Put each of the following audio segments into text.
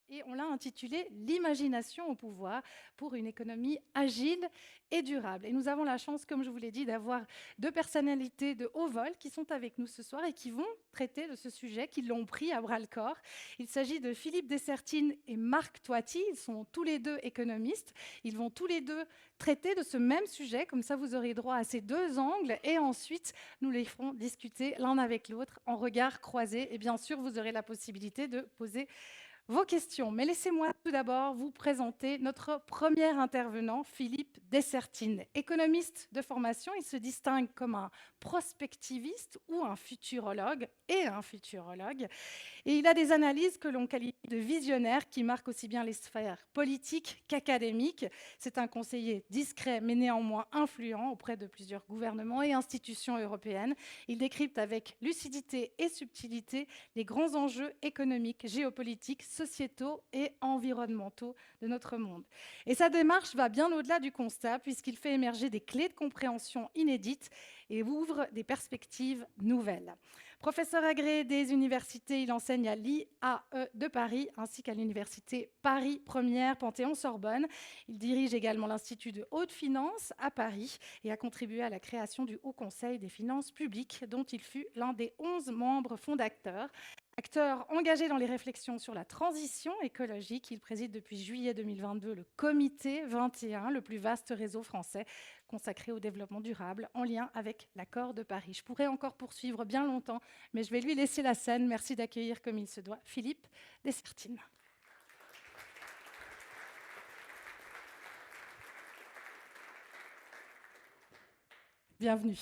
et on l'a intitulé « L'imagination au pouvoir pour une économie agile et durable ». Et nous avons la chance, comme je vous l'ai dit, d'avoir deux personnalités de haut vol qui sont avec nous ce soir et qui vont traiter de ce sujet, qui l'ont pris à bras-le-corps. Il s'agit de Philippe Dessertine et Marc Toiti. Ils sont tous les deux économistes. Ils vont tous les deux traiter de ce même sujet. Comme ça, vous aurez droit à ces deux angles. Et ensuite, nous les ferons discuter l'un avec l'autre en regard croisé. Et bien sûr, vous aurez la possibilité de poser vos questions. Mais laissez-moi tout d'abord vous présenter notre premier intervenant, Philippe Dessertine. Économiste de formation, il se distingue comme un prospectiviste ou un futurologue Et il a des analyses que l'on qualifie de visionnaires qui marquent aussi bien les sphères politiques qu'académiques. C'est un conseiller discret mais néanmoins influent auprès de plusieurs gouvernements et institutions européennes. Il décrypte avec lucidité et subtilité les grands enjeux économiques, géopolitiques, sociétaux et environnementaux de notre monde. Et sa démarche va bien au-delà du constat puisqu'il fait émerger des clés de compréhension inédites et ouvre des perspectives nouvelles. Professeur agréé des universités, il enseigne à l'IAE de Paris ainsi qu'à l'université Paris Première Panthéon-Sorbonne. Il dirige également l'Institut de haute finance à Paris et a contribué à la création du Haut Conseil des finances publiques, dont il fut l'un des 11 membres fondateurs. Acteur engagé dans les réflexions sur la transition écologique, il préside depuis juillet 2022 le Comité 21, le plus vaste réseau français consacré au développement durable en lien avec l'accord de Paris. Je pourrais encore poursuivre bien longtemps, mais je vais lui laisser la scène. Merci d'accueillir comme il se doit Philippe Dessertine. Bienvenue.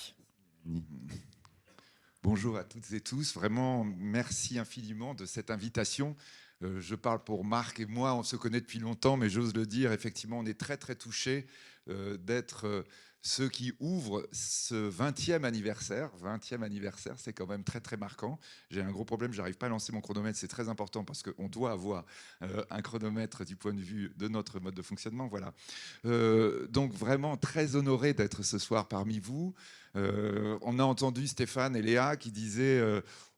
Bonjour à toutes et tous. Vraiment, merci infiniment de cette invitation. Je parle pour Marc et moi, on se connaît depuis longtemps, mais j'ose le dire, effectivement, on est très, très touchés d'être ceux qui ouvrent ce 20e anniversaire. 20e anniversaire, c'est quand même très, très marquant. J'ai un gros problème, je n'arrive pas à lancer mon chronomètre. C'est très important parce qu'on doit avoir un chronomètre du point de vue de notre mode de fonctionnement. Voilà. Donc, vraiment très honoré d'être ce soir parmi vous. On a entendu Stéphane et Léa qui disaient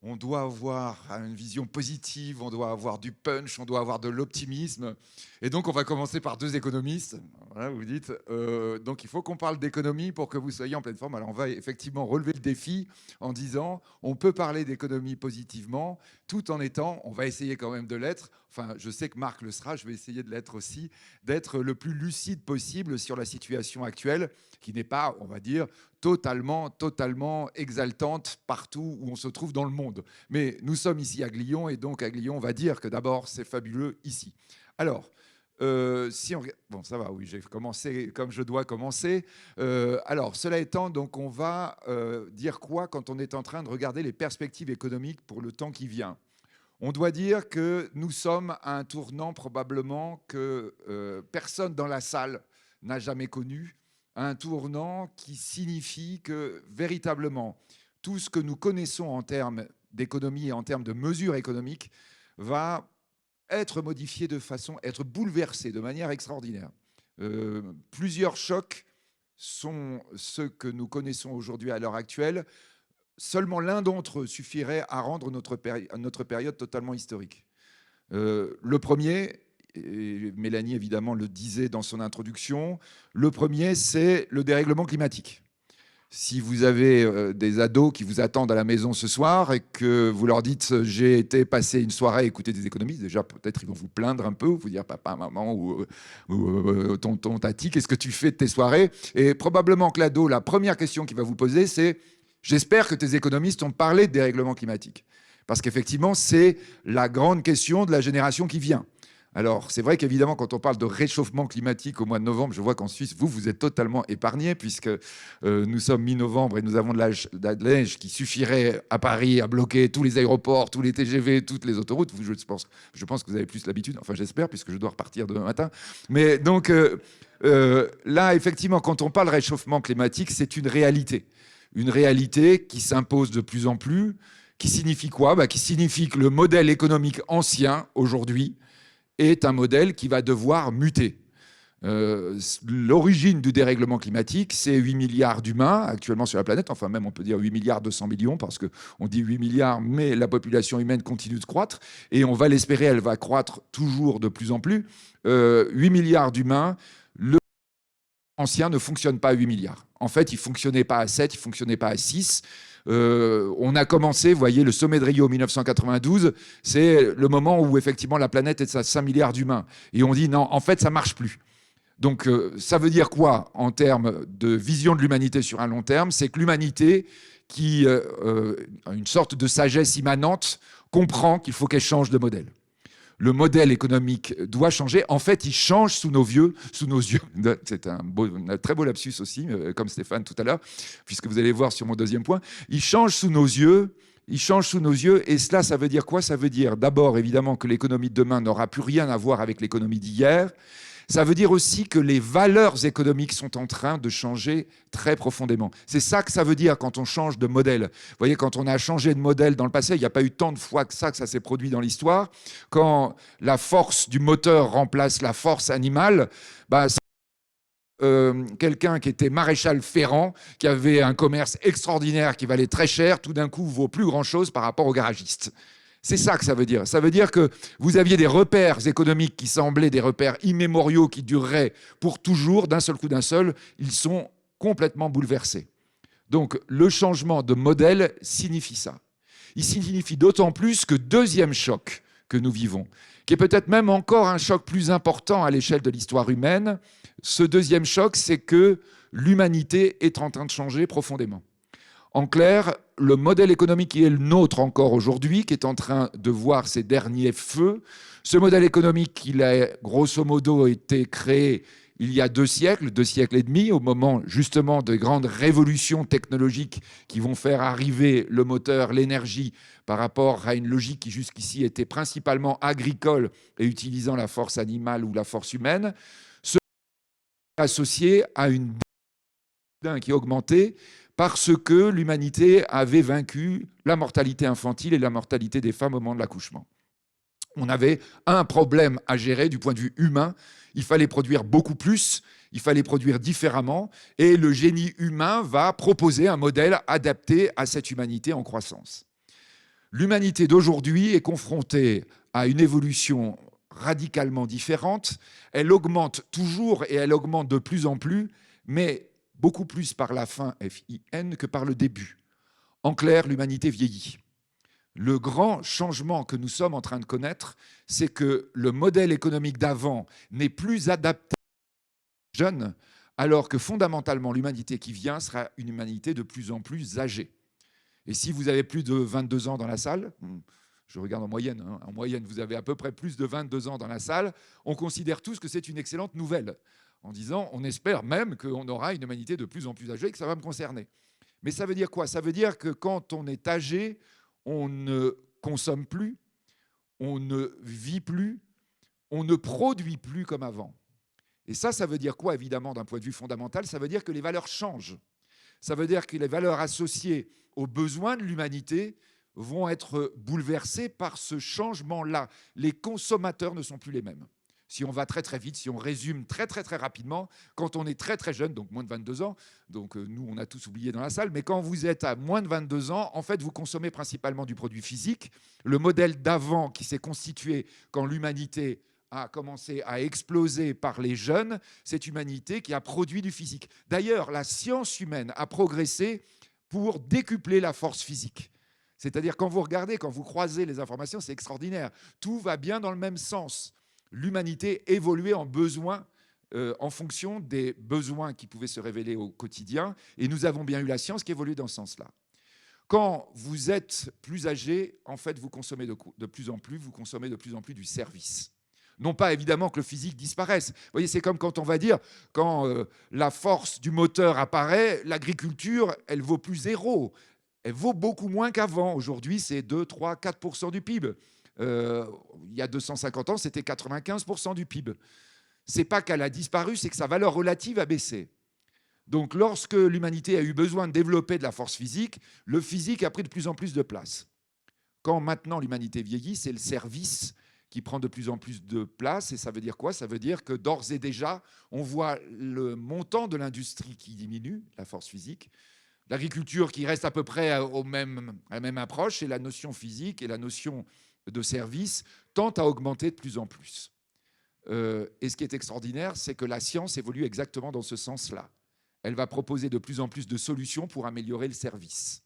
on doit avoir une vision positive, on doit avoir du punch, on doit avoir de l'optimisme. Et donc, on va commencer par deux économistes. Voilà, vous dites. Donc, il faut qu'on parle d'économie pour que vous soyez en pleine forme. Alors, on va effectivement relever le défi en disant on peut parler d'économie positivement tout en étant, on va essayer quand même de l'être. Enfin, je sais que Marc le sera, je vais essayer de l'être aussi, d'être le plus lucide possible sur la situation actuelle, qui n'est pas, on va dire, totalement exaltante partout où on se trouve dans le monde. Mais nous sommes ici à Glion, et donc à Glion, on va dire que d'abord, c'est fabuleux ici. Alors, si on... Bon, ça va, oui, j'ai commencé comme je dois commencer. Alors, cela étant, donc on va dire quoi quand on est en train de regarder les perspectives économiques pour le temps qui vient? On doit dire que nous sommes à un tournant probablement que personne dans la salle n'a jamais connu, un tournant qui signifie que véritablement tout ce que nous connaissons en termes d'économie et en termes de mesures économiques va être modifié de façon, être bouleversé de manière extraordinaire. Plusieurs chocs sont ceux que nous connaissons aujourd'hui à l'heure actuelle. Seulement l'un d'entre eux suffirait à rendre notre période totalement historique. Le premier, et Mélanie évidemment le disait dans son introduction, le premier c'est le dérèglement climatique. Si vous avez des ados qui vous attendent à la maison ce soir et que vous leur dites j'ai été passer une soirée à écouter des économistes, déjà peut-être ils vont vous plaindre un peu, vous dire papa, maman ou tonton, tati, qu'est-ce que tu fais de tes soirées? Et probablement que l'ado, la première question qu'il va vous poser c'est j'espère que tes économistes ont parlé de dérèglement climatique. Parce qu'effectivement c'est la grande question de la génération qui vient. Alors, c'est vrai qu'évidemment, quand on parle de réchauffement climatique au mois de novembre, je vois qu'en Suisse, vous êtes totalement épargnés puisque nous sommes mi-novembre et nous avons de la neige qui suffirait à Paris à bloquer tous les aéroports, tous les TGV, toutes les autoroutes. Je pense que vous avez plus l'habitude, enfin j'espère, puisque je dois repartir demain matin. Mais donc, là, effectivement, quand on parle réchauffement climatique, c'est une réalité. Une réalité qui s'impose de plus en plus, qui signifie quoi? Qui signifie que le modèle économique ancien, aujourd'hui, est un modèle qui va devoir muter. L'origine du dérèglement climatique, c'est 8 milliards d'humains actuellement sur la planète, enfin même on peut dire 8 milliards 200 millions, parce qu'on dit 8 milliards, mais la population humaine continue de croître, et on va l'espérer, elle va croître toujours de plus en plus. 8 milliards d'humains, le ancien ne fonctionne pas à 8 milliards. En fait, il ne fonctionnait pas à 7, il ne fonctionnait pas à 6. On a commencé, vous voyez, le sommet de Rio 1992, c'est le moment où effectivement la planète est à 5 milliards d'humains. Et on dit non, en fait, ça ne marche plus. Donc ça veut dire quoi en termes de vision de l'humanité sur un long terme? C'est que l'humanité, qui a une sorte de sagesse immanente, comprend qu'il faut qu'elle change de modèle. Le modèle économique doit changer. En fait, il change sous nos yeux. C'est un très beau lapsus aussi, comme Stéphane tout à l'heure, puisque vous allez voir sur mon deuxième point. Il change sous nos yeux. Il change sous nos yeux. Et cela, ça veut dire quoi? Ça veut dire d'abord, évidemment, que l'économie de demain n'aura plus rien à voir avec l'économie d'hier. Ça veut dire aussi que les valeurs économiques sont en train de changer très profondément. C'est ça que ça veut dire quand on change de modèle. Vous voyez, quand on a changé de modèle dans le passé, il n'y a pas eu tant de fois que ça s'est produit dans l'histoire. Quand la force du moteur remplace la force animale, quelqu'un qui était maréchal ferrant, qui avait un commerce extraordinaire qui valait très cher, tout d'un coup vaut plus grand-chose par rapport au garagiste. C'est ça que ça veut dire. Ça veut dire que vous aviez des repères économiques qui semblaient des repères immémoriaux qui dureraient pour toujours, d'un seul coup d'un seul. Ils sont complètement bouleversés. Donc le changement de modèle signifie ça. Il signifie d'autant plus que deuxième choc que nous vivons, qui est peut-être même encore un choc plus important à l'échelle de l'histoire humaine, ce deuxième choc, c'est que l'humanité est en train de changer profondément. En clair, le modèle économique qui est le nôtre encore aujourd'hui, qui est en train de voir ses derniers feux, ce modèle économique, il a grosso modo été créé il y a 2 siècles et demi, au moment justement de grandes révolutions technologiques qui vont faire arriver le moteur, l'énergie, par rapport à une logique qui jusqu'ici était principalement agricole et utilisant la force animale ou la force humaine, ce associé à une dette qui augmentait parce que l'humanité avait vaincu la mortalité infantile et la mortalité des femmes au moment de l'accouchement. On avait un problème à gérer du point de vue humain. Il fallait produire beaucoup plus, il fallait produire différemment, et le génie humain va proposer un modèle adapté à cette humanité en croissance. L'humanité d'aujourd'hui est confrontée à une évolution radicalement différente. Elle augmente toujours et elle augmente de plus en plus, mais beaucoup plus par la fin, FIN, que par le début. En clair, l'humanité vieillit. Le grand changement que nous sommes en train de connaître, c'est que le modèle économique d'avant n'est plus adapté aux jeunes, alors que fondamentalement, l'humanité qui vient sera une humanité de plus en plus âgée. Et si vous avez plus de 22 ans dans la salle, je regarde en moyenne, en moyenne, vous avez à peu près plus de 22 ans dans la salle, on considère tous que c'est une excellente nouvelle, en disant on espère même qu'on aura une humanité de plus en plus âgée et que ça va me concerner. Mais ça veut dire quoi? Ça veut dire que quand on est âgé, on ne consomme plus, on ne vit plus, on ne produit plus comme avant. Et ça veut dire quoi, évidemment, d'un point de vue fondamental? Ça veut dire que les valeurs changent. Ça veut dire que les valeurs associées aux besoins de l'humanité vont être bouleversées par ce changement-là. Les consommateurs ne sont plus les mêmes. Si on va très très vite, si on résume très très très rapidement, quand on est très très jeune, donc moins de 22 ans, donc nous on a tous oublié dans la salle, mais quand vous êtes à moins de 22 ans, en fait vous consommez principalement du produit physique. Le modèle d'avant qui s'est constitué quand l'humanité a commencé à exploser par les jeunes, cette humanité qui a produit du physique. D'ailleurs, la science humaine a progressé pour décupler la force physique. C'est-à-dire quand vous regardez, quand vous croisez les informations, c'est extraordinaire. Tout va bien dans le même sens. L'humanité évoluait en besoin, en fonction des besoins qui pouvaient se révéler au quotidien, et nous avons bien eu la science qui évolue dans ce sens-là. Quand vous êtes plus âgé, en fait, vous consommez de plus en plus, vous consommez de plus en plus du service. Non pas évidemment que le physique disparaisse. Vous voyez, c'est comme quand on va dire, quand la force du moteur apparaît, l'agriculture, elle vaut plus zéro. Elle vaut beaucoup moins qu'avant. Aujourd'hui, c'est 2, 3, 4% du PIB. Il y a 250 ans, c'était 95% du PIB. Ce n'est pas qu'elle a disparu, c'est que sa valeur relative a baissé. Donc, lorsque l'humanité a eu besoin de développer de la force physique, le physique a pris de plus en plus de place. Quand maintenant l'humanité vieillit, c'est le service qui prend de plus en plus de place. Et ça veut dire quoi? Ça veut dire que d'ores et déjà, on voit le montant de l'industrie qui diminue, la force physique, l'agriculture qui reste à peu près à la même approche, et la notion physique et la notion de service tentent à augmenter de plus en plus. Et ce qui est extraordinaire, c'est que la science évolue exactement dans ce sens-là. Elle va proposer de plus en plus de solutions pour améliorer le service.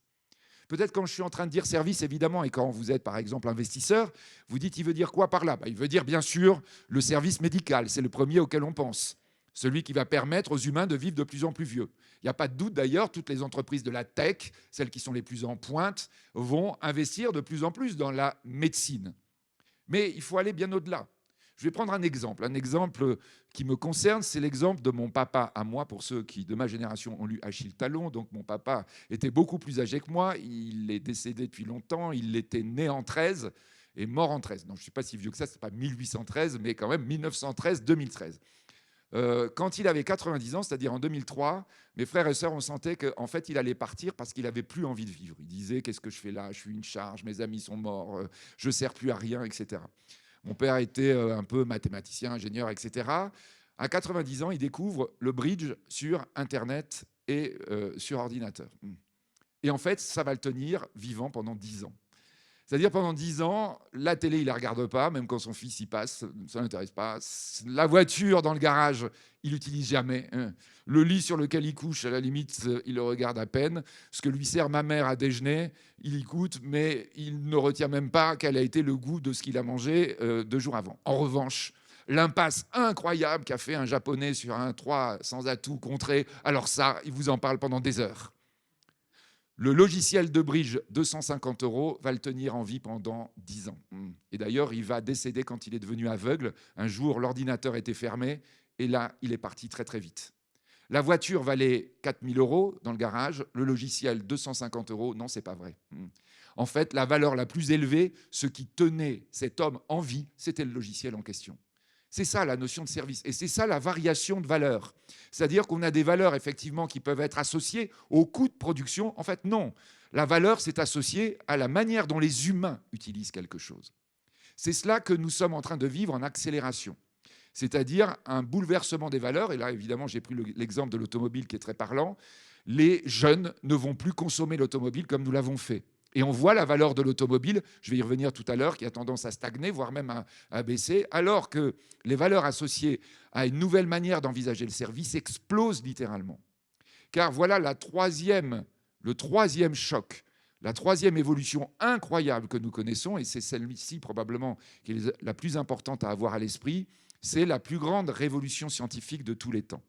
Peut-être quand je suis en train de dire service, évidemment, et quand vous êtes par exemple investisseur, vous dites il veut dire quoi par là? Il veut dire bien sûr le service médical, c'est le premier auquel on pense. Celui qui va permettre aux humains de vivre de plus en plus vieux. Il n'y a pas de doute d'ailleurs, toutes les entreprises de la tech, celles qui sont les plus en pointe, vont investir de plus en plus dans la médecine. Mais il faut aller bien au-delà. Je vais prendre un exemple. Un exemple qui me concerne, c'est l'exemple de mon papa à moi, pour ceux qui, de ma génération, ont lu Achille Talon. Donc mon papa était beaucoup plus âgé que moi. Il est décédé depuis longtemps. Il était né en 13 et mort en 13. Donc je ne suis pas si vieux que ça, ce n'est pas 1813, mais quand même 1913-2013. Quand il avait 90 ans, c'est-à-dire en 2003, mes frères et sœurs, on sentait qu'en fait, il allait partir parce qu'il n'avait plus envie de vivre. Il disait « Qu'est-ce que je fais là? Je suis une charge, mes amis sont morts, je ne sers plus à rien, etc. » Mon père était un peu mathématicien, ingénieur, etc. À 90 ans, il découvre le bridge sur Internet et sur ordinateur. Et en fait, ça va le tenir vivant pendant 10 ans. C'est-à-dire pendant 10 ans, la télé, il ne la regarde pas, même quand son fils y passe, ça ne l'intéresse pas. La voiture dans le garage, il l'utilise jamais. Le lit sur lequel il couche, à la limite, il le regarde à peine. Ce que lui sert ma mère à déjeuner, il y goûte, mais il ne retient même pas quel a été le goût de ce qu'il a mangé 2 jours avant. En revanche, l'impasse incroyable qu'a fait un Japonais sur un 3 sans atout contré, alors ça, il vous en parle pendant des heures. Le logiciel de bridge, 250 €, va le tenir en vie pendant 10 ans. Et d'ailleurs, il va décéder quand il est devenu aveugle. Un jour, l'ordinateur était fermé et là, il est parti très très vite. La voiture valait 4 000 € dans le garage. Le logiciel, 250 €. Non, c'est pas vrai. En fait, la valeur la plus élevée, ce qui tenait cet homme en vie, c'était le logiciel en question. C'est ça la notion de service. Et c'est ça la variation de valeur. C'est-à-dire qu'on a des valeurs effectivement qui peuvent être associées au coût de production. En fait, non. La valeur, c'est associé à la manière dont les humains utilisent quelque chose. C'est cela que nous sommes en train de vivre en accélération. C'est-à-dire un bouleversement des valeurs. Et là, évidemment, j'ai pris l'exemple de l'automobile qui est très parlant. Les jeunes ne vont plus consommer l'automobile comme nous l'avons fait. Et on voit la valeur de l'automobile, je vais y revenir tout à l'heure, qui a tendance à stagner, voire même à baisser, alors que les valeurs associées à une nouvelle manière d'envisager le service explosent littéralement. Car voilà le troisième choc, la troisième évolution incroyable que nous connaissons, et c'est celle-ci probablement qui est la plus importante à avoir à l'esprit, c'est la plus grande révolution scientifique de tous les temps.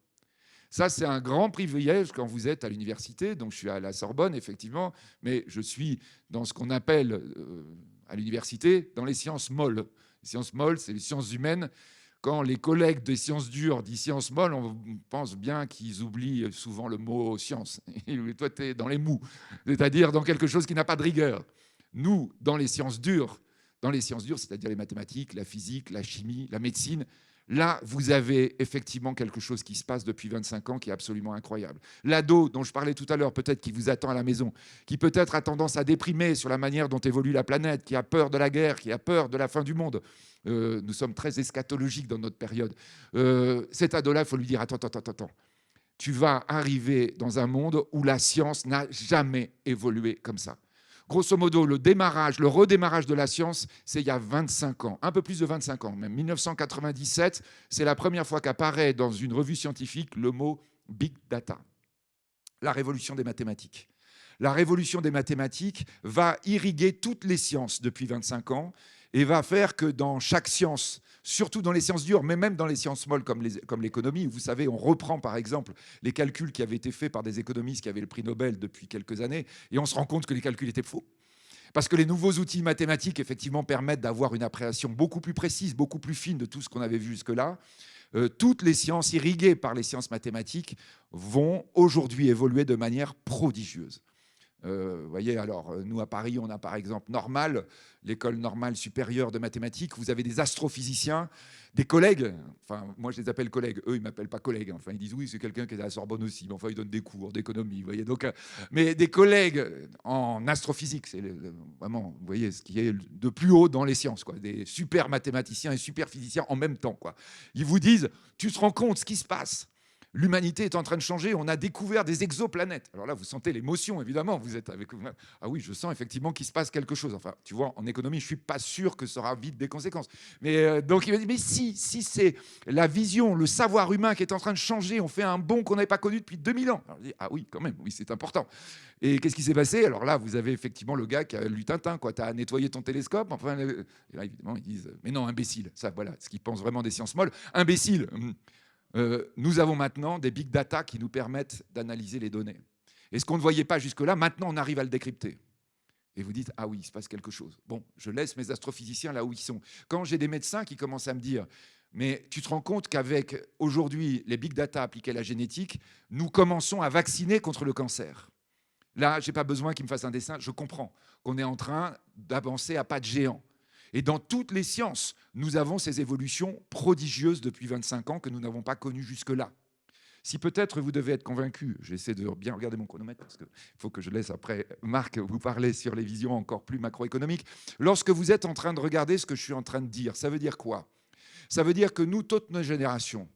Ça, c'est un grand privilège quand vous êtes à l'université. Donc, je suis à la Sorbonne, effectivement, mais je suis dans ce qu'on appelle à l'université, dans les sciences molles. Les sciences molles, c'est les sciences humaines. Quand les collègues des sciences dures disent sciences molles, on pense bien qu'ils oublient souvent le mot science. Et toi, tu es dans les mous, c'est-à-dire dans quelque chose qui n'a pas de rigueur. Nous, dans les sciences dures, c'est-à-dire les mathématiques, la physique, la chimie, la médecine, là, vous avez effectivement quelque chose qui se passe depuis 25 ans qui est absolument incroyable. L'ado dont je parlais tout à l'heure, peut-être qui vous attend à la maison, qui peut-être a tendance à déprimer sur la manière dont évolue la planète, qui a peur de la guerre, qui a peur de la fin du monde. Nous sommes très eschatologiques dans notre période. Cet ado-là, il faut lui dire, attends. Tu vas arriver dans un monde où la science n'a jamais évolué comme ça. Grosso modo, le redémarrage de la science, c'est il y a 25 ans, un peu plus de 25 ans, même 1997, c'est la première fois qu'apparaît dans une revue scientifique le mot « big data », la révolution des mathématiques. La révolution des mathématiques va irriguer toutes les sciences depuis 25 ans et va faire que dans chaque science, surtout dans les sciences dures, mais même dans les sciences molles comme l'économie, où vous savez, on reprend par exemple les calculs qui avaient été faits par des économistes qui avaient le prix Nobel depuis quelques années, et on se rend compte que les calculs étaient faux. Parce que les nouveaux outils mathématiques, effectivement, permettent d'avoir une appréhension beaucoup plus précise, beaucoup plus fine de tout ce qu'on avait vu jusque-là. Toutes les sciences irriguées par les sciences mathématiques vont aujourd'hui évoluer de manière prodigieuse. Vous voyez, alors, nous, à Paris, on a par exemple Normal, l'école normale supérieure de mathématiques. Vous avez des astrophysiciens, des collègues. Enfin, moi, je les appelle collègues. Eux, ils ne m'appellent pas collègues. Enfin, ils disent oui, c'est quelqu'un qui est à la Sorbonne aussi. Mais enfin, ils donnent des cours d'économie. Vous voyez, donc, mais des collègues en astrophysique, c'est vraiment, vous voyez, ce qui est de plus haut dans les sciences, quoi. Des super mathématiciens et super physiciens en même temps, quoi. Ils vous disent, tu te rends compte ce qui se passe? L'humanité est en train de changer, on a découvert des exoplanètes. Alors là, vous sentez l'émotion, évidemment. Vous êtes avec. Ah oui, je sens effectivement qu'il se passe quelque chose. Enfin, tu vois, en économie, je ne suis pas sûr que ça aura vite des conséquences. Mais donc, il m'a dit, mais si c'est la vision, le savoir humain qui est en train de changer, on fait un bond qu'on n'avait pas connu depuis 2000 ans. Alors, je dis, ah oui, quand même, oui, c'est important. Et qu'est-ce qui s'est passé? Alors là, vous avez effectivement le gars qui a lu Tintin, quoi. Tu as nettoyé ton télescope. Enfin, et là, évidemment, ils disent, mais non, imbécile. Ça, voilà, ce qu'ils pensent vraiment des sciences molles. Imbécile. Nous avons maintenant des big data qui nous permettent d'analyser les données. Et ce qu'on ne voyait pas jusque-là, maintenant on arrive à le décrypter. Et vous dites, ah oui, il se passe quelque chose. Bon, je laisse mes astrophysiciens là où ils sont. Quand j'ai des médecins qui commencent à me dire, mais tu te rends compte qu'avec aujourd'hui les big data appliqués à la génétique, nous commençons à vacciner contre le cancer. Là, je n'ai pas besoin qu'ils me fassent un dessin, je comprends qu'on est en train d'avancer à pas de géant. Et dans toutes les sciences, nous avons ces évolutions prodigieuses depuis 25 ans que nous n'avons pas connues jusque-là. Si peut-être vous devez être convaincu, j'essaie de bien regarder mon chronomètre parce qu'il faut que je laisse après Marc vous parler sur les visions encore plus macroéconomiques. Lorsque vous êtes en train de regarder ce que je suis en train de dire, ça veut dire quoi? Ça veut dire que nous, toute notre génération,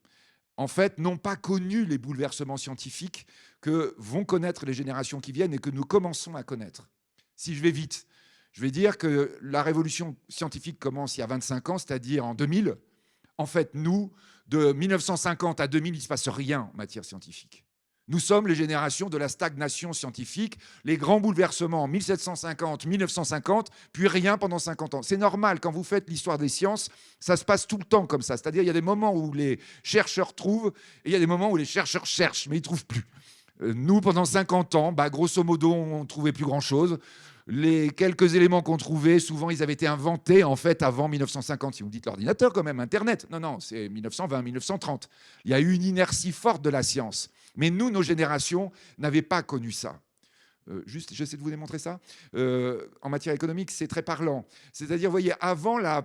en fait, n'ont pas connu les bouleversements scientifiques que vont connaître les générations qui viennent et que nous commençons à connaître. Si je vais vite, je vais dire que la révolution scientifique commence il y a 25 ans, c'est-à-dire en 2000. En fait, nous, de 1950 à 2000, il ne se passe rien en matière scientifique. Nous sommes les générations de la stagnation scientifique, les grands bouleversements en 1750, 1950, puis rien pendant 50 ans. C'est normal, quand vous faites l'histoire des sciences, ça se passe tout le temps comme ça. C'est-à-dire il y a des moments où les chercheurs trouvent et il y a des moments où les chercheurs cherchent, mais ils ne trouvent plus. Nous, pendant 50 ans, grosso modo, on ne trouvait plus grand-chose. Les quelques éléments qu'on trouvait, souvent, ils avaient été inventés en fait avant 1950. Si vous dites l'ordinateur, quand même, Internet. Non, c'est 1920, 1930. Il y a eu une inertie forte de la science. Mais nous, nos générations, n'avaient pas connu ça. Juste, j'essaie de vous démontrer ça. En matière économique, c'est très parlant. C'est-à-dire, vous voyez, avant la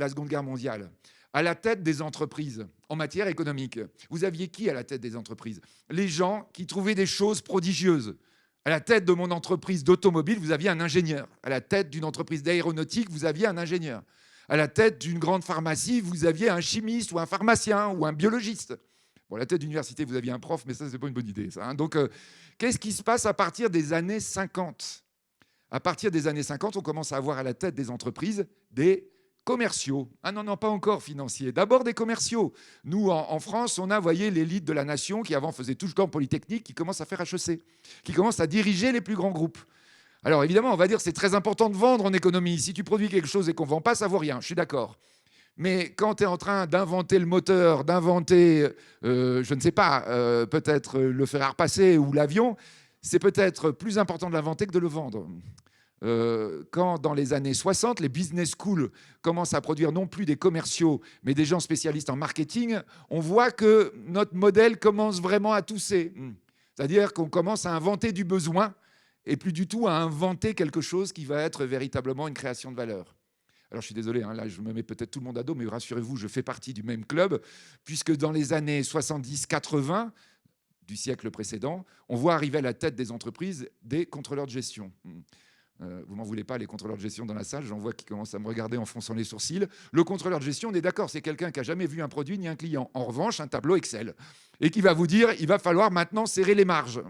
Seconde Guerre mondiale, à la tête des entreprises, en matière économique, vous aviez qui à la tête des entreprises? Les gens qui trouvaient des choses prodigieuses. À la tête de mon entreprise d'automobile, vous aviez un ingénieur. À la tête d'une entreprise d'aéronautique, vous aviez un ingénieur. À la tête d'une grande pharmacie, vous aviez un chimiste ou un pharmacien ou un biologiste. Bon, à la tête d'université, vous aviez un prof, mais ça, c'est pas une bonne idée, ça, hein. Donc, qu'est-ce qui se passe à partir des années 50? À partir des années 50, on commence à avoir à la tête des entreprises des commerciaux. Ah non, pas encore financiers. D'abord des commerciaux. Nous, en France, on a, voyez, l'élite de la nation qui avant faisait tout le temps Polytechnique, qui commence à faire HEC, qui commence à diriger les plus grands groupes. Alors évidemment, on va dire que c'est très important de vendre en économie. Si tu produis quelque chose et qu'on ne vend pas, ça ne vaut rien. Je suis d'accord. Mais quand tu es en train d'inventer le moteur, d'inventer, je ne sais pas, peut-être le fer à repasser ou l'avion, c'est peut-être plus important de l'inventer que de le vendre. Quand dans les années 60, les business schools commencent à produire non plus des commerciaux, mais des gens spécialistes en marketing, on voit que notre modèle commence vraiment à tousser. C'est-à-dire qu'on commence à inventer du besoin et plus du tout à inventer quelque chose qui va être véritablement une création de valeur. Alors je suis désolé, hein, là je me mets peut-être tout le monde à dos, mais rassurez-vous, je fais partie du même club, puisque dans les années 70-80 du siècle précédent, on voit arriver à la tête des entreprises des contrôleurs de gestion. Vous m'en voulez pas, les contrôleurs de gestion dans la salle, j'en vois qui commencent à me regarder en fronçant les sourcils. Le contrôleur de gestion, on est d'accord, c'est quelqu'un qui n'a jamais vu un produit ni un client. En revanche, un tableau Excel. Et qui va vous dire, il va falloir maintenant serrer les marges.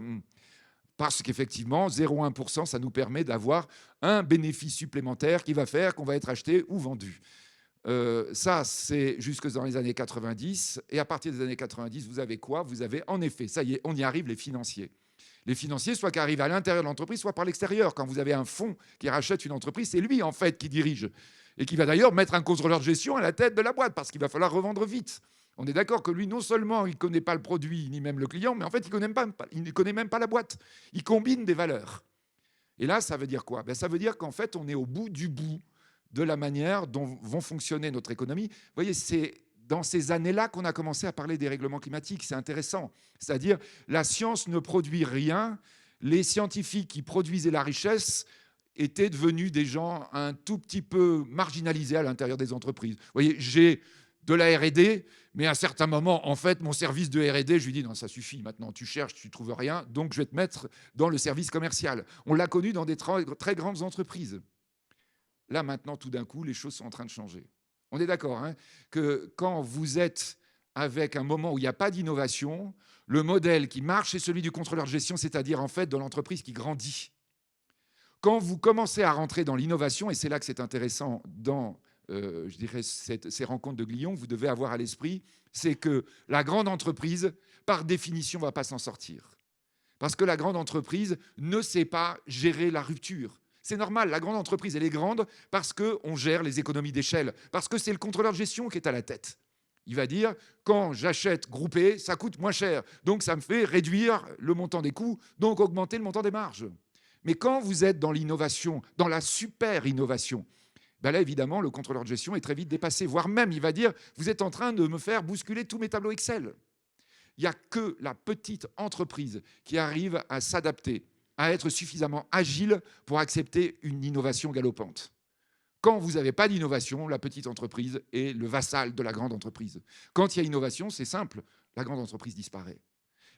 Parce qu'effectivement, 0,1%, ça nous permet d'avoir un bénéfice supplémentaire qui va faire qu'on va être acheté ou vendu. Ça, c'est jusque dans les années 90. Et à partir des années 90, vous avez quoi? Vous avez, en effet, ça y est, on y arrive, les financiers. Les financiers, soit qui arrivent à l'intérieur de l'entreprise, soit par l'extérieur. Quand vous avez un fonds qui rachète une entreprise, c'est lui, en fait, qui dirige. Et qui va d'ailleurs mettre un contrôleur de gestion à la tête de la boîte, parce qu'il va falloir revendre vite. On est d'accord que lui, non seulement il ne connaît pas le produit, ni même le client, mais en fait, il ne connaît même pas la boîte. Il combine des valeurs. Et là, ça veut dire quoi? Ça veut dire qu'en fait, on est au bout du bout de la manière dont vont fonctionner notre économie. Vous voyez, c'est dans ces années-là qu'on a commencé à parler des règlements climatiques. C'est intéressant. C'est-à-dire, la science ne produit rien. les scientifiques qui produisaient la richesse étaient devenus des gens un tout petit peu marginalisés à l'intérieur des entreprises. Vous voyez, j'ai de la R&D, mais à un certain moment, en fait, mon service de R&D, je lui dis non, ça suffit, maintenant tu cherches, tu ne trouves rien, donc je vais te mettre dans le service commercial. On l'a connu dans des très grandes entreprises. Là, maintenant, tout d'un coup, les choses sont en train de changer. On est d'accord, hein, que quand vous êtes avec un moment où il n'y a pas d'innovation, le modèle qui marche, c'est celui du contrôleur de gestion, c'est-à-dire en fait de l'entreprise qui grandit. Quand vous commencez à rentrer dans l'innovation, et c'est là que c'est intéressant dans, je dirais, ces rencontres de Glion, vous devez avoir à l'esprit, c'est que la grande entreprise, par définition, ne va pas s'en sortir. Parce que la grande entreprise ne sait pas gérer la rupture. C'est normal, la grande entreprise, elle est grande parce qu'on gère les économies d'échelle, parce que c'est le contrôleur de gestion qui est à la tête. Il va dire, quand j'achète groupé, ça coûte moins cher, donc ça me fait réduire le montant des coûts, donc augmenter le montant des marges. Mais quand vous êtes dans l'innovation, dans la super innovation, ben là, évidemment, le contrôleur de gestion est très vite dépassé, voire même, il va dire, vous êtes en train de me faire bousculer tous mes tableaux Excel. Il n'y a que la petite entreprise qui arrive à s'adapter, à être suffisamment agile pour accepter une innovation galopante. Quand vous n'avez pas d'innovation, la petite entreprise est le vassal de la grande entreprise. Quand il y a innovation, c'est simple, la grande entreprise disparaît.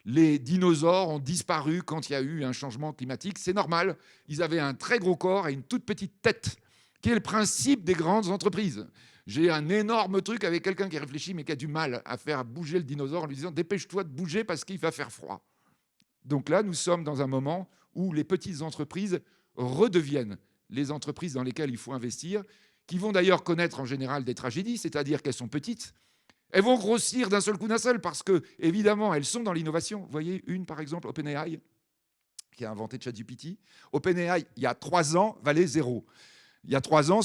Les dinosaures ont disparu quand il y a eu un changement climatique. C'est normal, ils avaient un très gros corps et une toute petite tête, qui est le principe des grandes entreprises. J'ai un énorme truc avec quelqu'un qui réfléchit mais qui a du mal à faire bouger le dinosaure en lui disant « dépêche-toi de bouger parce qu'il va faire froid ». Donc là, nous sommes dans un moment où les petites entreprises redeviennent les entreprises dans lesquelles il faut investir, qui vont d'ailleurs connaître en général des tragédies, c'est-à-dire qu'elles sont petites. Elles vont grossir d'un seul coup parce que, évidemment, elles sont dans l'innovation. Vous voyez, une, par exemple, OpenAI, qui a inventé ChatGPT. OpenAI, il y a 3 ans, valait 0. Il y a 3 ans,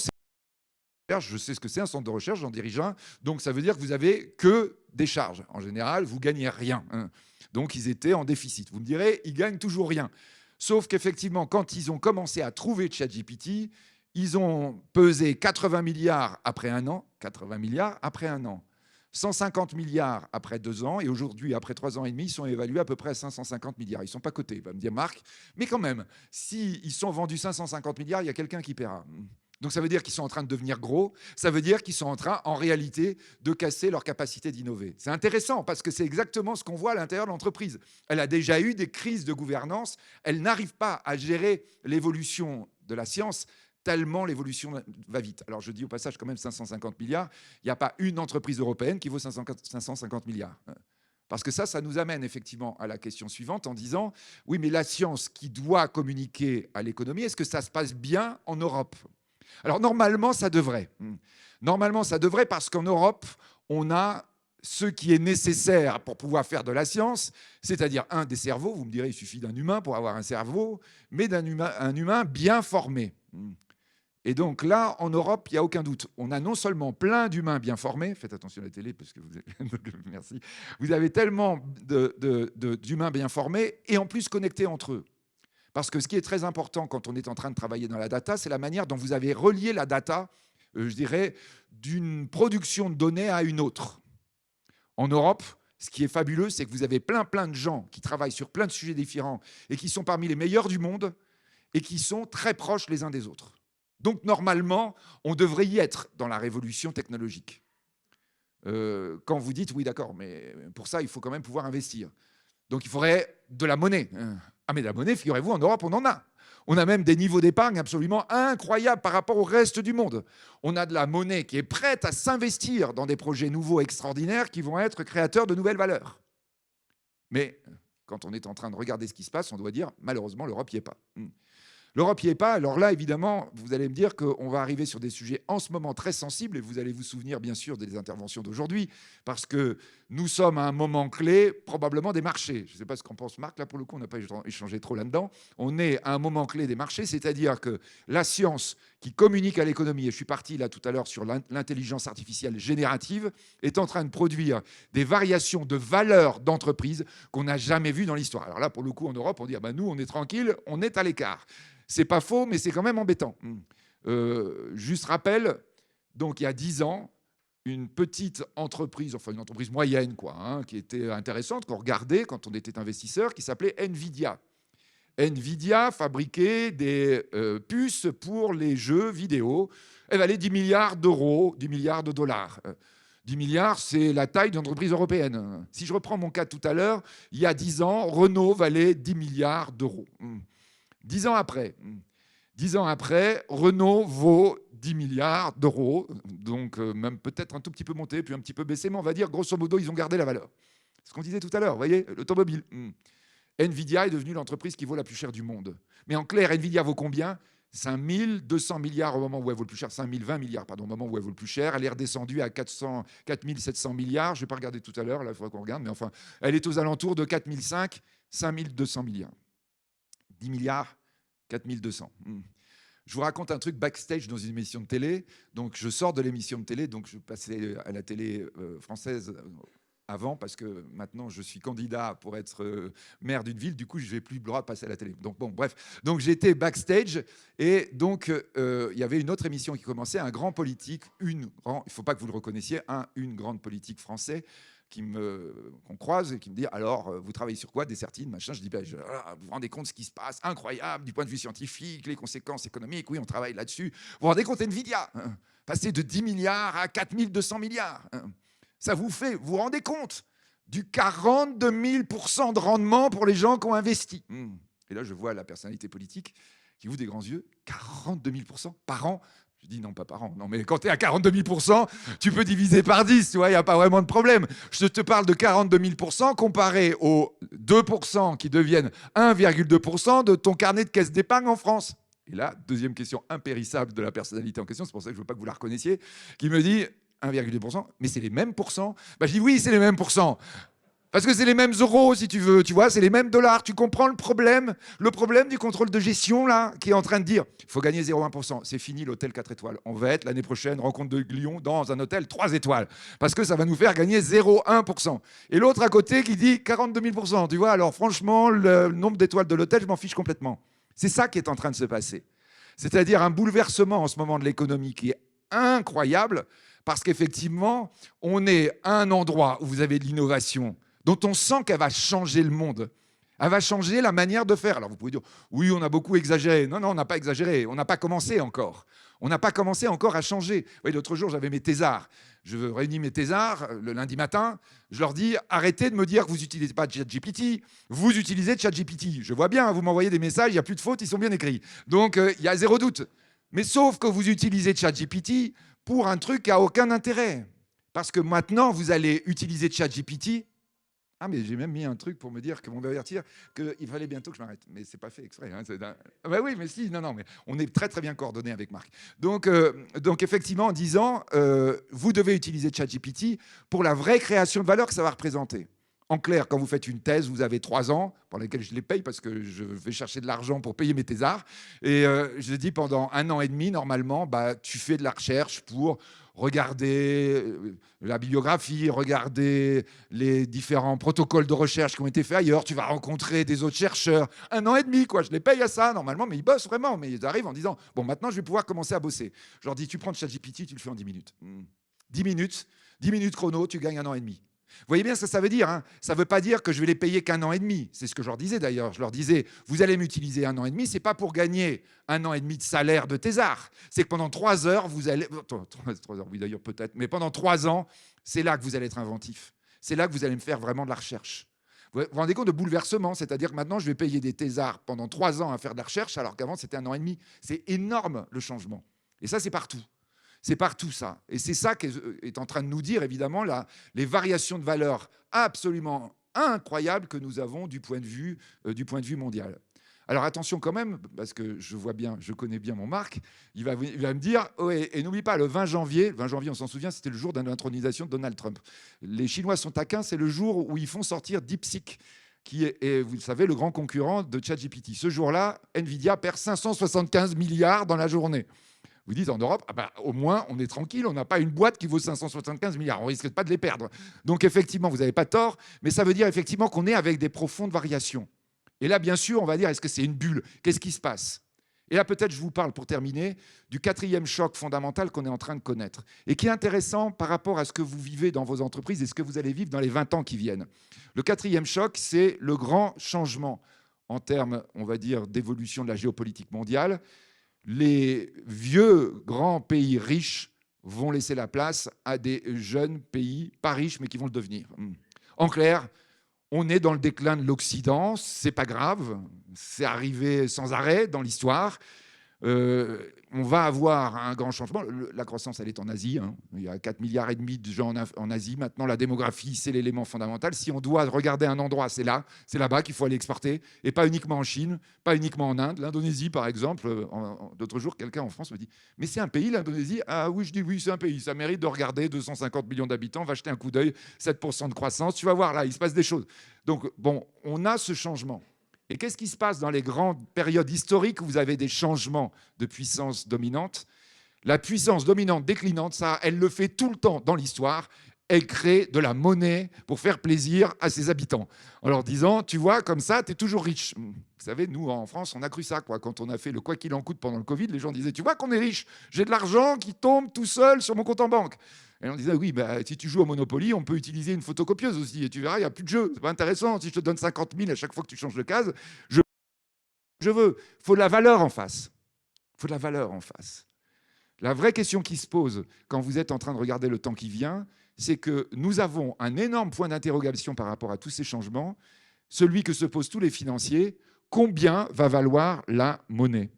je sais ce que c'est un centre de recherche, j'en dirige un. Donc, ça veut dire que vous n'avez que des charges. En général, vous ne gagnez rien. Donc, ils étaient en déficit. Vous me direz, ils ne gagnent toujours rien. Sauf qu'effectivement, quand ils ont commencé à trouver ChatGPT, ils ont pesé 80 milliards après un an, 80 milliards après un an, 150 milliards après 2 ans, et aujourd'hui, après 3 ans et demi, ils sont évalués à peu près à 550 milliards. Ils ne sont pas cotés, va me dire Marc, mais quand même, s'ils sont vendus 550 milliards, il y a quelqu'un qui paiera. Donc ça veut dire qu'ils sont en train de devenir gros, ça veut dire qu'ils sont en train, en réalité, de casser leur capacité d'innover. C'est intéressant parce que c'est exactement ce qu'on voit à l'intérieur de l'entreprise. Elle a déjà eu des crises de gouvernance, elle n'arrive pas à gérer l'évolution de la science tellement l'évolution va vite. Alors je dis au passage quand même 550 milliards, il n'y a pas une entreprise européenne qui vaut 550 milliards. Parce que ça nous amène effectivement à la question suivante en disant, oui mais la science qui doit communiquer à l'économie, est-ce que ça se passe bien en Europe ? Alors normalement, ça devrait. Normalement, ça devrait parce qu'en Europe, on a ce qui est nécessaire pour pouvoir faire de la science, c'est-à-dire des cerveaux. Vous me direz, il suffit d'un humain pour avoir un cerveau, mais un humain bien formé. Et donc là, en Europe, il n'y a aucun doute. On a non seulement plein d'humains bien formés, faites attention à la télé parce que vous merci. Vous avez tellement d'humains bien formés et en plus connectés entre eux. Parce que ce qui est très important quand on est en train de travailler dans la data, c'est la manière dont vous avez relié la data, je dirais, d'une production de données à une autre. En Europe, ce qui est fabuleux, c'est que vous avez plein de gens qui travaillent sur plein de sujets différents et qui sont parmi les meilleurs du monde et qui sont très proches les uns des autres. Donc, normalement, on devrait y être dans la révolution technologique. Quand vous dites, oui, d'accord, mais pour ça, il faut quand même pouvoir investir. Donc, il faudrait de la monnaie. Ah, mais de la monnaie, figurez-vous, en Europe, on en a. On a même des niveaux d'épargne absolument incroyables par rapport au reste du monde. On a de la monnaie qui est prête à s'investir dans des projets nouveaux extraordinaires qui vont être créateurs de nouvelles valeurs. Mais quand on est en train de regarder ce qui se passe, on doit dire, malheureusement, l'Europe n'y est pas. L'Europe n'y est pas. Alors là, évidemment, vous allez me dire qu'on va arriver sur des sujets en ce moment très sensibles, et vous allez vous souvenir, bien sûr, des interventions d'aujourd'hui, parce que nous sommes à un moment clé, probablement des marchés. Je ne sais pas ce qu'en pense Marc, là, pour le coup, on n'a pas échangé trop là-dedans. On est à un moment clé des marchés, c'est-à-dire que la science qui communique à l'économie, et je suis parti là tout à l'heure sur l'intelligence artificielle générative, est en train de produire des variations de valeurs d'entreprise qu'on n'a jamais vues dans l'histoire. Alors là, pour le coup, en Europe, on dit, ah ben, nous, on est tranquille, on est à l'écart. C'est pas faux, mais c'est quand même embêtant. Juste rappel, donc il y a 10 ans, une petite entreprise, enfin une entreprise moyenne, quoi, qui était intéressante, qu'on regardait quand on était investisseur, qui s'appelait Nvidia. Nvidia fabriquait des puces pour les jeux vidéo. Elle valait 10 milliards d'euros, 10 milliards de dollars. 10 milliards, c'est la taille d'une entreprise européenne. Si je reprends mon cas tout à l'heure, il y a 10 ans, Renault valait 10 milliards d'euros. 10 ans après, 10 ans après, Renault vaut 10 milliards d'euros, donc même peut-être un tout petit peu monté, puis un petit peu baissé, mais on va dire, grosso modo, ils ont gardé la valeur. C'est ce qu'on disait tout à l'heure, vous voyez, l'automobile. Nvidia est devenue l'entreprise qui vaut la plus chère du monde. Mais en clair, Nvidia vaut combien? 5 200 milliards au moment où elle vaut le plus cher, 5 020 milliards, pardon, au moment où elle vaut le plus cher. Elle est redescendue à 4 700 milliards. Je ne vais pas regarder tout à l'heure, là, il faudra qu'on regarde, mais enfin, elle est aux alentours de 4 500, 5 200 milliards. 10 milliards, 4 200. Je vous raconte un truc backstage dans une émission de télé. Donc, je sors de l'émission de télé, donc je passais à la télé française avant, parce que maintenant je suis candidat pour être maire d'une ville, du coup je n'ai plus le droit de passer à la télé. Donc bon, bref, donc j'étais backstage et donc il y avait une autre émission qui commençait, un grand politique, il ne faut pas que vous le reconnaissiez, une grande politique français qu'on croise et qui me dit alors vous travaillez sur quoi, Dessertine, machin. Je dis vous vous rendez compte de ce qui se passe, incroyable du point de vue scientifique, les conséquences économiques, oui on travaille là-dessus. Vous vous rendez compte, Nvidia, passer de 10 milliards à 4 200 milliards. Ça vous vous rendez compte du 42 000% de rendement pour les gens qui ont investi. Et là, je vois la personnalité politique qui ouvre des grands yeux. 42 000% par an. Je dis non, pas par an. Non, mais quand tu es à 42 000%, tu peux diviser par 10, tu vois, il n'y a pas vraiment de problème. Je te parle de 42 000% comparé aux 2% qui deviennent 1,2% de ton carnet de caisse d'épargne en France. Et là, deuxième question impérissable de la personnalité en question, c'est pour ça que je ne veux pas que vous la reconnaissiez, qui me dit 1,2%, mais c'est les mêmes pourcents. Je dis oui, c'est les mêmes pourcents. Parce que c'est les mêmes euros, si tu veux, tu vois, c'est les mêmes dollars. Tu comprends le problème du contrôle de gestion, là, qui est en train de dire il faut gagner 0,1%. C'est fini l'hôtel 4 étoiles. On va être l'année prochaine, rencontre de Lyon, dans un hôtel 3 étoiles. Parce que ça va nous faire gagner 0,1%. Et l'autre à côté qui dit 42 000%. Tu vois, alors franchement, le nombre d'étoiles de l'hôtel, je m'en fiche complètement. C'est ça qui est en train de se passer. C'est-à-dire un bouleversement en ce moment de l'économie qui est incroyable. Parce qu'effectivement, on est à un endroit où vous avez de l'innovation dont on sent qu'elle va changer le monde. Elle va changer la manière de faire. Alors vous pouvez dire, oui, on a beaucoup exagéré. Non, non, on n'a pas exagéré. On n'a pas commencé encore. On n'a pas commencé encore à changer. Vous voyez, l'autre jour, j'avais mes thésards. Je réunis mes thésards le lundi matin. Je leur dis, arrêtez de me dire que vous n'utilisez pas ChatGPT. Vous utilisez ChatGPT. Je vois bien, vous m'envoyez des messages, il n'y a plus de fautes, ils sont bien écrits. Donc, il y a zéro doute. Mais sauf que vous utilisez ChatGPT pour un truc qui n'a aucun intérêt. Parce que maintenant, vous allez utiliser ChatGPT. Ah, mais j'ai même mis un truc pour me dire, pour m'avertir qu'il fallait bientôt que je m'arrête. Mais c'est pas fait exprès. Hein. Bah oui, mais si, non, mais on est très très bien coordonnés avec Marc. Donc effectivement, en disant, vous devez utiliser ChatGPT pour la vraie création de valeur que ça va représenter. En clair, quand vous faites une thèse, vous avez 3 ans, pour lesquels je les paye parce que je vais chercher de l'argent pour payer mes thésards. Et je dis, pendant 1 an et demi, normalement, tu fais de la recherche pour regarder la bibliographie, regarder les différents protocoles de recherche qui ont été faits ailleurs. Tu vas rencontrer des autres chercheurs. 1 an et demi, quoi. Je les paye à ça, normalement, mais ils bossent vraiment. Mais ils arrivent en disant, bon, maintenant, je vais pouvoir commencer à bosser. Je leur dis, tu prends de ChatGPT, tu le fais en 10 minutes. 10 minutes chrono, tu gagnes 1 an et demi. Vous voyez bien ce que ça veut dire, hein. Ça ne veut pas dire que je vais les payer qu'1 an et demi. C'est ce que je leur disais d'ailleurs. Je leur disais, vous allez m'utiliser 1 an et demi, ce n'est pas pour gagner 1 an et demi de salaire de thésard. C'est que pendant 3 heures, vous allez... 3 heures, oui d'ailleurs peut-être, mais pendant 3 ans, c'est là que vous allez être inventif. C'est là que vous allez me faire vraiment de la recherche. Vous vous rendez compte de bouleversement, c'est-à-dire que maintenant, je vais payer des thésards pendant 3 ans à faire de la recherche, alors qu'avant, c'était 1 an et demi. C'est énorme le changement. Et ça, c'est partout. C'est partout ça. Et c'est ça qu'est en train de nous dire, évidemment, les variations de valeur absolument incroyables que nous avons du point de vue mondial. Alors attention quand même, parce que je connais bien mon Marc, il va me dire, oh, et n'oublie pas, le 20 janvier, on s'en souvient, c'était le jour de l'intronisation de Donald Trump. Les Chinois sont taquins, c'est le jour où ils font sortir DeepSeek, qui est, vous le savez, le grand concurrent de ChatGPT. Ce jour-là, Nvidia perd 575 milliards dans la journée. Vous dites en Europe, au moins on est tranquille, on n'a pas une boîte qui vaut 575 milliards, on ne risque pas de les perdre. Donc effectivement, vous n'avez pas tort, mais ça veut dire effectivement qu'on est avec des profondes variations. Et là, bien sûr, on va dire, est-ce que c'est une bulle? Qu'est-ce qui se passe? Et là, peut-être, je vous parle, pour terminer, du 4e choc fondamental qu'on est en train de connaître et qui est intéressant par rapport à ce que vous vivez dans vos entreprises et ce que vous allez vivre dans les 20 ans qui viennent. Le 4e choc, c'est le grand changement en termes, on va dire, d'évolution de la géopolitique mondiale, les vieux grands pays riches vont laisser la place à des jeunes pays pas riches, mais qui vont le devenir. En clair, on est dans le déclin de l'Occident, c'est pas grave, c'est arrivé sans arrêt dans l'histoire. On va avoir un grand changement. La croissance, elle est en Asie. Il y a 4,5 milliards de gens en Asie. Maintenant, la démographie, c'est l'élément fondamental. Si on doit regarder un endroit, c'est là-bas qu'il faut aller exporter. Et pas uniquement en Chine, pas uniquement en Inde. L'Indonésie, par exemple, l'autre jour, quelqu'un en France me dit « Mais c'est un pays, l'Indonésie ?» Ah oui, je dis oui, c'est un pays. Ça mérite de regarder. 250 millions d'habitants, va jeter un coup d'œil. 7% de croissance. Tu vas voir, là, il se passe des choses. Donc, bon, on a ce changement. Et qu'est-ce qui se passe dans les grandes périodes historiques où vous avez des changements de puissance dominante? La puissance dominante déclinante, ça, elle le fait tout le temps dans l'histoire. Elle crée de la monnaie pour faire plaisir à ses habitants. En leur disant, tu vois, comme ça, tu es toujours riche. Vous savez, nous, en France, on a cru ça, quoi. Quand on a fait le quoi qu'il en coûte pendant le Covid, les gens disaient, tu vois qu'on est riche, j'ai de l'argent qui tombe tout seul sur mon compte en banque. Et on disait, oui, bah, si tu joues au Monopoly, on peut utiliser une photocopieuse aussi. Et tu verras, il n'y a plus de jeu. C'est pas intéressant. Si je te donne 50 000 à chaque fois que tu changes de case, je veux. Il faut de la valeur en face. Il faut de la valeur en face. La vraie question qui se pose quand vous êtes en train de regarder le temps qui vient, c'est que nous avons un énorme point d'interrogation par rapport à tous ces changements, celui que se posent tous les financiers. Combien va valoir la monnaie?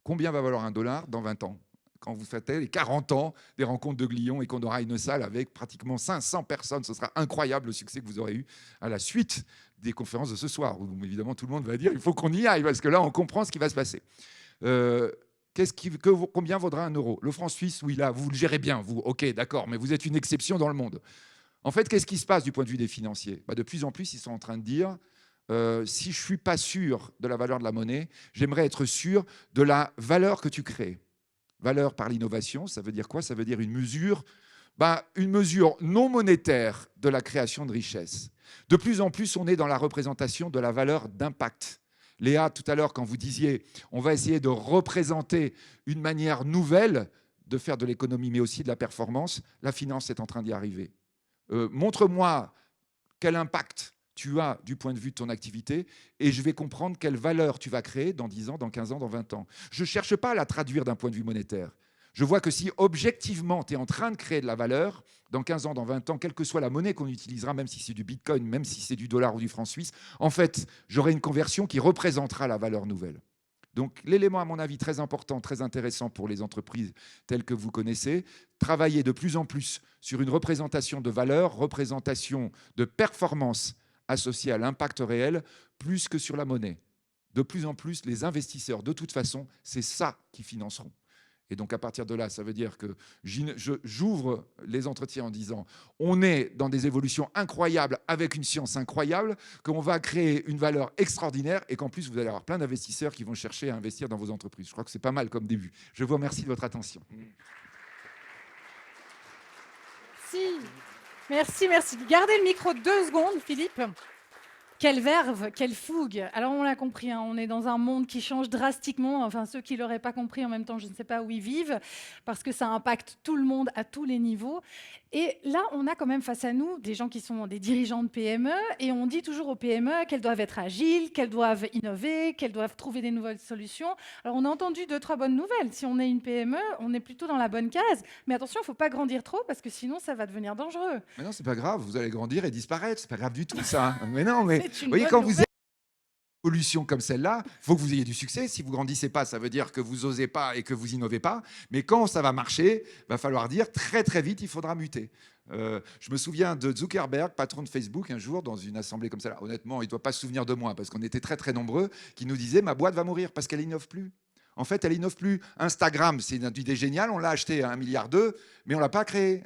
Combien va valoir $1 dans 20 ans? Quand vous faites les 40 ans des rencontres de Glion et qu'on aura une salle avec pratiquement 500 personnes, ce sera incroyable le succès que vous aurez eu à la suite des conférences de ce soir, où évidemment tout le monde va dire il faut qu'on y aille, parce que là on comprend ce qui va se passer. Combien vaudra €1? Le franc suisse, oui, là, vous le gérez bien, vous, ok, d'accord, mais vous êtes une exception dans le monde. En fait, qu'est-ce qui se passe du point de vue des financiers? De plus en plus, ils sont en train de dire si je ne suis pas sûr de la valeur de la monnaie, j'aimerais être sûr de la valeur que tu crées. Valeur par l'innovation, ça veut dire quoi? Ça veut dire une mesure non monétaire de la création de richesse. De plus en plus, on est dans la représentation de la valeur d'impact. Léa, tout à l'heure, quand vous disiez on va essayer de représenter une manière nouvelle de faire de l'économie, mais aussi de la performance, la finance est en train d'y arriver. Montre-moi quel impact tu as du point de vue de ton activité et je vais comprendre quelle valeur tu vas créer dans 10 ans, dans 15 ans, dans 20 ans. Je ne cherche pas à la traduire d'un point de vue monétaire. Je vois que si objectivement tu es en train de créer de la valeur, dans 15 ans, dans 20 ans, quelle que soit la monnaie qu'on utilisera, même si c'est du bitcoin, même si c'est du dollar ou du franc suisse, en fait, j'aurai une conversion qui représentera la valeur nouvelle. Donc l'élément, à mon avis, très important, très intéressant pour les entreprises telles que vous connaissez, travailler de plus en plus sur une représentation de valeur, représentation de performance associée à l'impact réel, plus que sur la monnaie. De plus en plus, les investisseurs, de toute façon, c'est ça qui financeront. Et donc, à partir de là, ça veut dire que j'ouvre les entretiens en disant on est dans des évolutions incroyables avec une science incroyable, qu'on va créer une valeur extraordinaire et qu'en plus, vous allez avoir plein d'investisseurs qui vont chercher à investir dans vos entreprises. Je crois que c'est pas mal comme début. Je vous remercie de votre attention. Merci. Gardez le micro 2 secondes, Philippe. Quelle verve, quelle fougue. Alors on l'a compris, on est dans un monde qui change drastiquement. Enfin, ceux qui ne l'auraient pas compris en même temps, je ne sais pas où ils vivent, parce que ça impacte tout le monde à tous les niveaux. Et là, on a quand même face à nous des gens qui sont des dirigeants de PME, et on dit toujours aux PME qu'elles doivent être agiles, qu'elles doivent innover, qu'elles doivent trouver des nouvelles solutions. Alors on a entendu 2-3 bonnes nouvelles. Si on est une PME, on est plutôt dans la bonne case. Mais attention, il ne faut pas grandir trop, parce que sinon, ça va devenir dangereux. Mais non, c'est pas grave, vous allez grandir et disparaître. C'est pas grave du tout, ça. Mais non, mais Vous voyez, quand vous avez une solution comme celle-là, il faut que vous ayez du succès. Si vous grandissez pas, ça veut dire que vous osez pas et que vous innovez pas. Mais quand ça va marcher, il va falloir dire très très vite, il faudra muter. Je me souviens de Zuckerberg, patron de Facebook, un jour dans une assemblée comme ça. Honnêtement, il ne doit pas se souvenir de moi parce qu'on était très très nombreux qui nous disaient ma boîte va mourir parce qu'elle innove plus. En fait, elle innove plus. Instagram, c'est une idée géniale, on l'a acheté à 1,2 milliard, mais on l'a pas créé.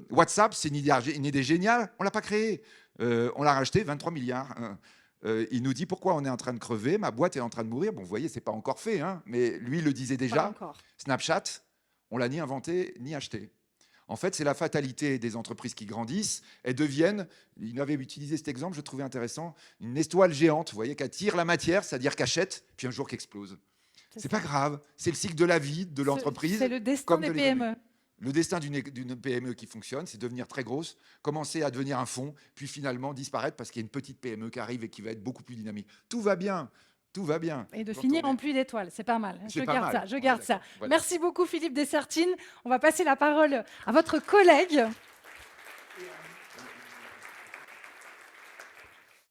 WhatsApp, c'est une idée géniale, on l'a pas créé. On l'a racheté 23 milliards. Il nous dit pourquoi on est en train de crever, ma boîte est en train de mourir. Bon, vous voyez, c'est pas encore fait, mais lui il le disait déjà. Snapchat, on l'a ni inventé ni acheté. En fait, c'est la fatalité des entreprises qui grandissent. Elles deviennent, il avait utilisé cet exemple, je trouvais intéressant, une étoile géante, vous voyez, qui attire la matière, c'est-à-dire qu'achète, puis un jour qu'explose. C'est pas grave, c'est le cycle de la vie de l'entreprise. C'est le destin des PME. Le destin d'une PME qui fonctionne, c'est devenir très grosse, commencer à devenir un fonds, puis finalement disparaître parce qu'il y a une petite PME qui arrive et qui va être beaucoup plus dynamique. Tout va bien, tout va bien. Et de Quand finir on est- en pluie d'étoiles, c'est pas mal. C'est Je pas garde mal. ça, je On est garde ça. d'accord. Voilà. Merci beaucoup Philippe Dessertine. On va passer la parole à votre collègue.